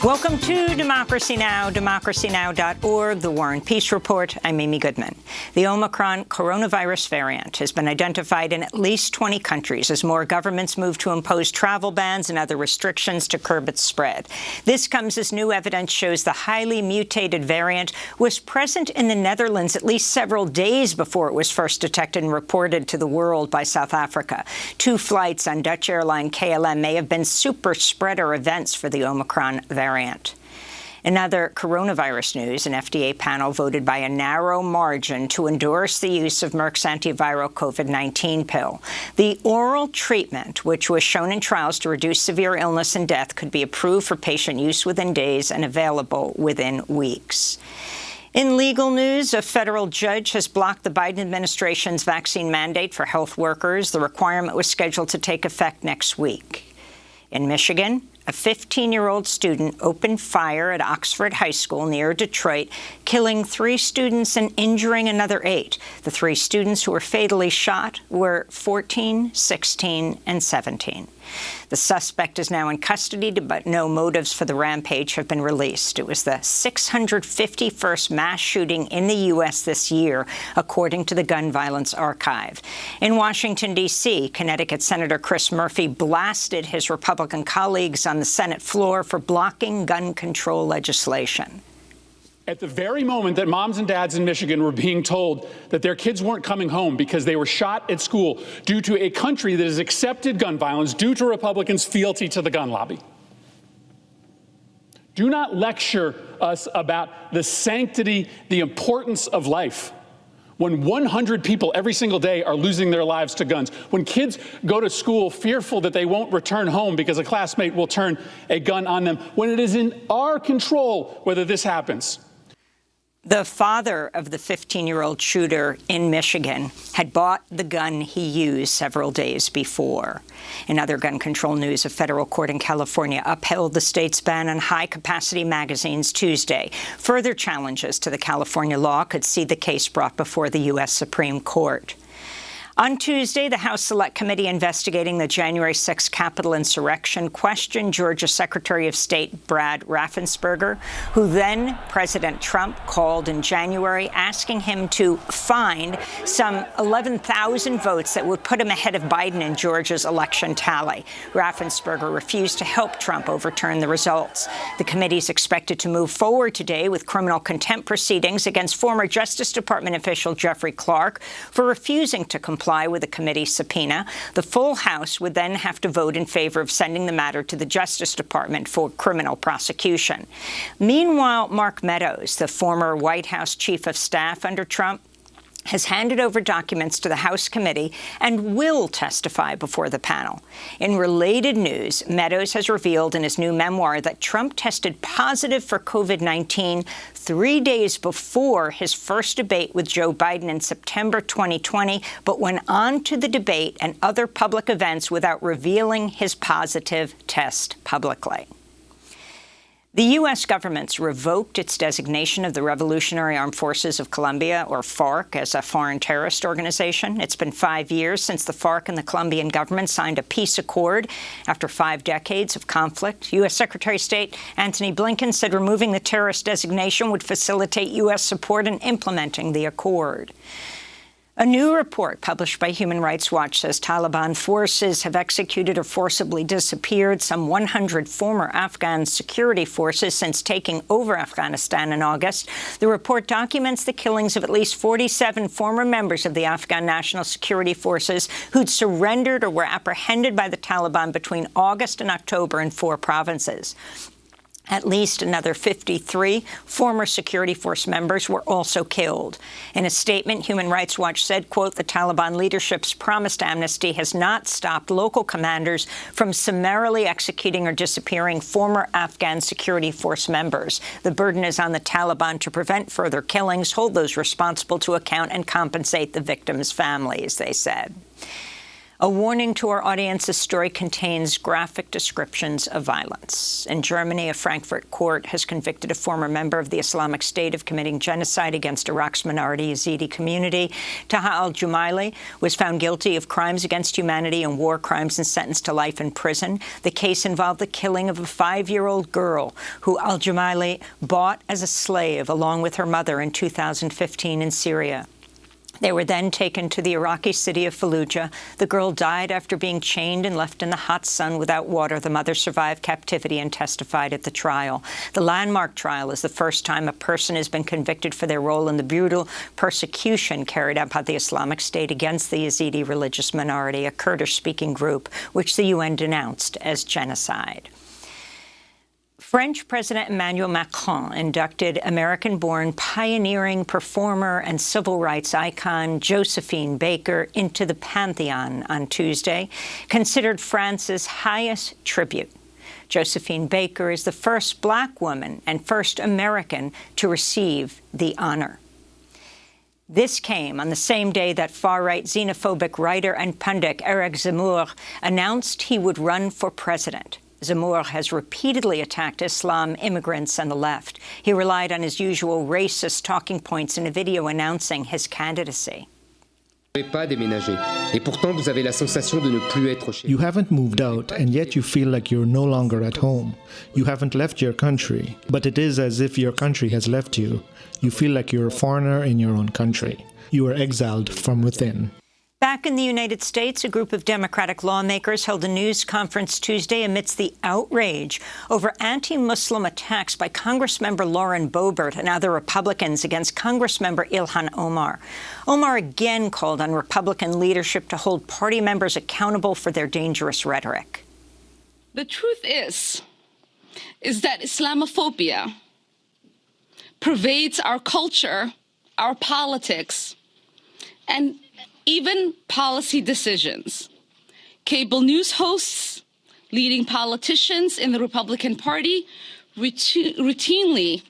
Welcome to Democracy Now!, democracynow.org, The War and Peace Report. I'm Amy Goodman. The Omicron coronavirus variant has been identified in at least 20 countries as more governments move to impose travel bans and other restrictions to curb its spread. This comes as new evidence shows the highly mutated variant was present in the Netherlands at least several days before it was first detected and reported to the world by South Africa. 2 flights on Dutch airline KLM may have been super spreader events for the Omicron variant. In other coronavirus news, an FDA panel voted by a narrow margin to endorse the use of Merck's antiviral COVID-19 pill. The oral treatment, which was shown in trials to reduce severe illness and death, could be approved for patient use within days and available within weeks. In legal news, a federal judge has blocked the Biden administration's vaccine mandate for health workers. The requirement was scheduled to take effect next week. In Michigan, a 15-year-old student opened fire at Oxford High School near Detroit, killing 3 students and injuring another 8. The 3 students who were fatally shot were 14, 16, and 17. The suspect is now in custody, but no motives for the rampage have been released. It was the 651st mass shooting in the U.S. this year, according to the Gun Violence Archive. In Washington, D.C., Connecticut Senator Chris Murphy blasted his Republican colleagues on the Senate floor for blocking gun control legislation. At the very moment that moms and dads in Michigan were being told that their kids weren't coming home because they were shot at school due to a country that has accepted gun violence due to Republicans' fealty to the gun lobby. Do not lecture us about the sanctity, the importance of life, when 100 people every single day are losing their lives to guns, when kids go to school fearful that they won't return home because a classmate will turn a gun on them, when it is in our control whether this happens. The father of the 15-year-old shooter in Michigan had bought the gun he used several days before. In other gun control news, a federal court in California upheld the state's ban on high-capacity magazines Tuesday. Further challenges to the California law could see the case brought before the U.S. Supreme Court. On Tuesday, the House Select Committee investigating the January 6 Capitol insurrection questioned Georgia Secretary of State Brad Raffensperger, who then President Trump called in January, asking him to find some 11,000 votes that would put him ahead of Biden in Georgia's election tally. Raffensperger refused to help Trump overturn the results. The committee is expected to move forward today with criminal contempt proceedings against former Justice Department official Jeffrey Clark for refusing to comply with the committee's subpoena. The full House would then have to vote in favor of sending the matter to the Justice Department for criminal prosecution. Meanwhile, Mark Meadows, the former White House chief of staff under Trump, has handed over documents to the House committee and will testify before the panel. In related news, Meadows has revealed in his new memoir that Trump tested positive for COVID-19 3 days before his first debate with Joe Biden in September 2020, but went on to the debate and other public events without revealing his positive test publicly. The U.S. government's revoked its designation of the Revolutionary Armed Forces of Colombia, or FARC, as a foreign terrorist organization. It's been 5 years since the FARC and the Colombian government signed a peace accord after 5 decades of conflict. U.S. Secretary of State Antony Blinken said removing the terrorist designation would facilitate U.S. support in implementing the accord. A new report published by Human Rights Watch says Taliban forces have executed or forcibly disappeared some 100 former Afghan security forces since taking over Afghanistan in August. The report documents the killings of at least 47 former members of the Afghan National Security Forces who'd surrendered or were apprehended by the Taliban between August and October in 4 provinces. At least another 53 former security force members were also killed. In a statement, Human Rights Watch said, quote, the Taliban leadership's promised amnesty has not stopped local commanders from summarily executing or disappearing former Afghan security force members. The burden is on the Taliban to prevent further killings, hold those responsible to account, and compensate the victims' families, they said. A warning to our audience, this story contains graphic descriptions of violence. In Germany, a Frankfurt court has convicted a former member of the Islamic State of committing genocide against Iraq's minority Yazidi community. Taha al-Jumaili was found guilty of crimes against humanity and war crimes and sentenced to life in prison. The case involved the killing of a 5-year-old girl who al-Jumaili bought as a slave along with her mother in 2015 in Syria. They were then taken to the Iraqi city of Fallujah. The girl died after being chained and left in the hot sun without water. The mother survived captivity and testified at the trial. The landmark trial is the first time a person has been convicted for their role in the brutal persecution carried out by the Islamic State against the Yazidi religious minority, a Kurdish-speaking group, which the UN denounced as genocide. French President Emmanuel Macron inducted American-born pioneering performer and civil rights icon Josephine Baker into the pantheon on Tuesday, considered France's highest tribute. Josephine Baker is the first Black woman and first American to receive the honor. This came on the same day that far-right xenophobic writer and pundit Eric Zemmour announced he would run for president. Zemmour has repeatedly attacked Islam, immigrants, and the left. He relied on his usual racist talking points in a video announcing his candidacy. You haven't moved out, and yet you feel like you're no longer at home. You haven't left your country, but it is as if your country has left you. You feel like you're a foreigner in your own country. You are exiled from within. Back in the United States, a group of Democratic lawmakers held a news conference Tuesday amidst the outrage over anti-Muslim attacks by Congressmember Lauren Boebert and other Republicans against Congressmember Ilhan Omar. Omar again called on Republican leadership to hold party members accountable for their dangerous rhetoric. The truth is that Islamophobia pervades our culture, our politics, and even policy decisions. Cable news hosts, leading politicians in the Republican Party routinely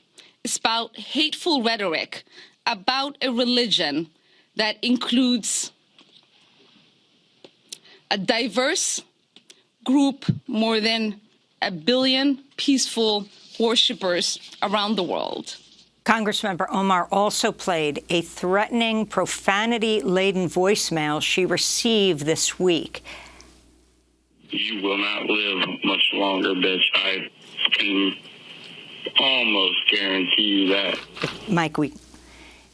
spout hateful rhetoric about a religion that includes a diverse group, more than 1 billion peaceful worshipers around the world. Congressmember Omar also played a threatening, profanity-laden voicemail she received this week. You will not live much longer, bitch. I can almost guarantee you that. Mike,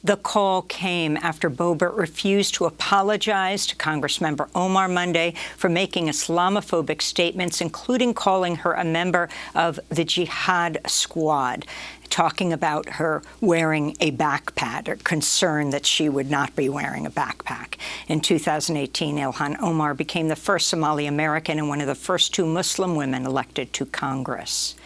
the call came after Boebert refused to apologize to Congressmember Omar Monday for making Islamophobic statements, including calling her a member of the Jihad Squad, talking about her wearing a backpack, or concern that she would not be wearing a backpack. In 2018, Ilhan Omar became the first Somali American and one of the first 2 Muslim women elected to Congress.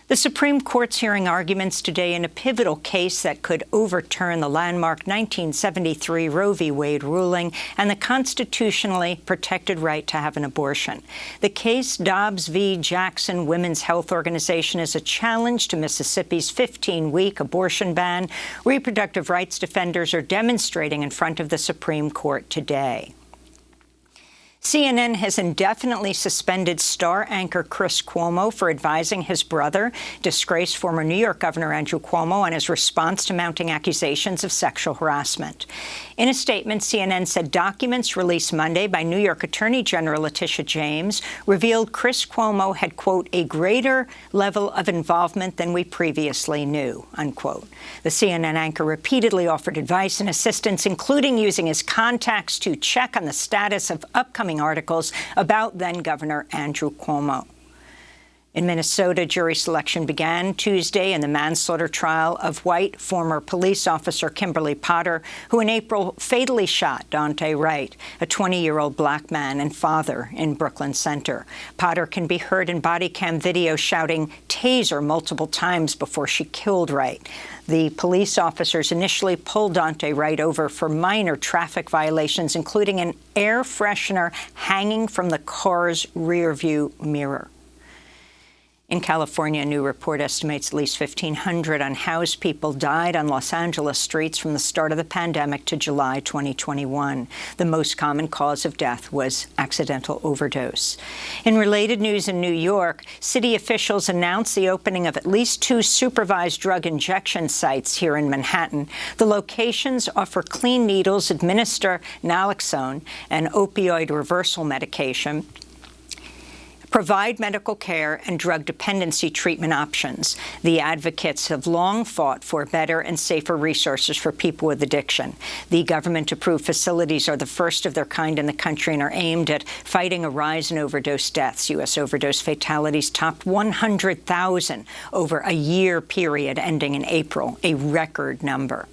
The Supreme Court's hearing arguments today in a pivotal case that could overturn the landmark 1973 Roe v. Wade ruling and the constitutionally protected right to have an abortion. The case, Dobbs v. Jackson Women's Health Organization, is a challenge to Mississippi's 15-week abortion ban. Reproductive rights defenders are demonstrating in front of the Supreme Court today. CNN has indefinitely suspended star anchor Chris Cuomo for advising his brother, disgraced former New York Governor Andrew Cuomo, on his response to mounting accusations of sexual harassment. In a statement, CNN said documents released Monday by New York Attorney General Letitia James revealed Chris Cuomo had, quote, a greater level of involvement than we previously knew, unquote. The CNN anchor repeatedly offered advice and assistance, including using his contacts to check on the status of upcoming articles about then-Governor Andrew Cuomo. In Minnesota, jury selection began Tuesday in the manslaughter trial of white former police officer Kimberly Potter, who in April fatally shot Daunte Wright, a 20-year-old Black man and father in Brooklyn Center. Potter can be heard in body cam video shouting "taser" multiple times before she killed Wright. The police officers initially pulled Daunte Wright over for minor traffic violations, including an air freshener hanging from the car's rearview mirror. In California, a new report estimates at least 1,500 unhoused people died on Los Angeles streets from the start of the pandemic to July 2021. The most common cause of death was accidental overdose. In related news in New York, city officials announced the opening of at least 2 supervised drug injection sites here in Manhattan. The locations offer clean needles, administer naloxone, an opioid reversal medication, provide medical care and drug dependency treatment options. The advocates have long fought for better and safer resources for people with addiction. The government-approved facilities are the first of their kind in the country and are aimed at fighting a rise in overdose deaths. U.S. overdose fatalities topped 100,000 over a year period ending in April, a record number.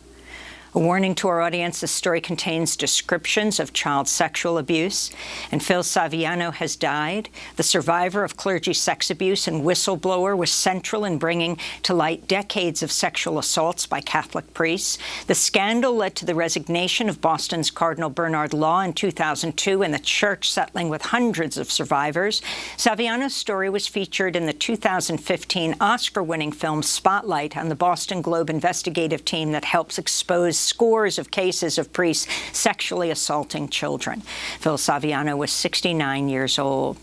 A warning to our audience, this story contains descriptions of child sexual abuse. And Phil Saviano has died. The survivor of clergy sex abuse and whistleblower was central in bringing to light decades of sexual assaults by Catholic priests. The scandal led to the resignation of Boston's Cardinal Bernard Law in 2002 and the church settling with hundreds of survivors. Saviano's story was featured in the 2015 Oscar-winning film Spotlight on the Boston Globe investigative team that helps expose scores of cases of priests sexually assaulting children. Phil Saviano was 69 years old.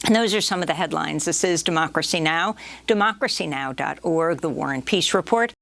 And those are some of the headlines. This is Democracy Now!, democracynow.org, The War and Peace Report.